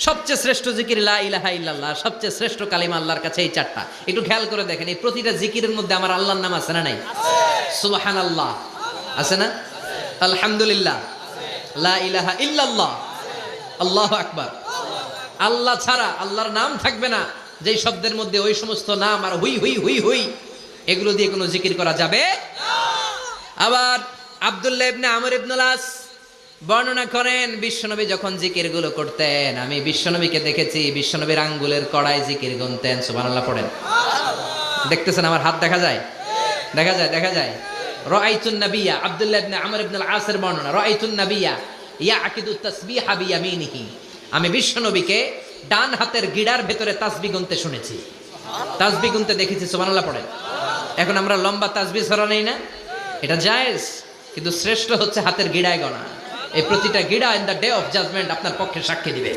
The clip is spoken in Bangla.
সবচেয়ে শ্রেষ্ঠ জিকির লা ইলাহা ইল্লাল্লাহ, সবচেয়ে শ্রেষ্ঠ কালিমা আল্লাহর কাছে এই চারটা। একটু খেয়াল করে দেখেন, এই প্রতিটা জিকিরের মধ্যে আমার আল্লাহর নাম আছে না নাই? সুবহানাল্লাহ আছে না? আলহামদুলিল্লাহ, লা ইলাহা ইল্লাল্লাহ, আল্লাহু আকবার। আল্লাহ ছাড়া আল্লাহর নাম থাকবে না, যেই শব্দের মধ্যে ওই সমস্ত নাম আর হুই হুই হুই হুই এগুলো দিয়ে কোনো জিকির করা যাবে না। আবার আব্দুল্লাহ ইবনে আমর ইবনুল আস বর্ণনা করেন, বিশ্বনবী যখন জিকির গুলো করতেন, আমি বিশ্বনবীকে দেখেছি বিশ্বনবীর আঙ্গুলের কড়াই জিকির গুনতেন। সুবহানাল্লাহ পড়েন। দেখতেছেন আমার হাত দেখা যায়? দেখা যায়, দেখা যায়। রাআইতুন নাবিয়্যা, আব্দুল্লাহ ইবনে আমর ইবনুল আসের বর্ণনা, রাআইতুন নাবিয়্যা ইয়াকিদু তাসবিহা বিয়ামিনিহি, আমি বিশ্বনবীকে ডান হাতের গিড়ার ভেতরে তাসবিহ গুনতে শুনেছি, তাসবিহ গুনতে দেখেছি। সুবহানাল্লাহ পড়েন। এখন আমরা লম্বা তাসবিহ ছড়া নেই না, এটা জায়েজ, কিন্তু শ্রেষ্ঠ হচ্ছে হাতের গিড়ায় গণা। এই প্রতিটা গিড়া in the day of judgement আপনার পক্ষে সাক্ষী দিবে।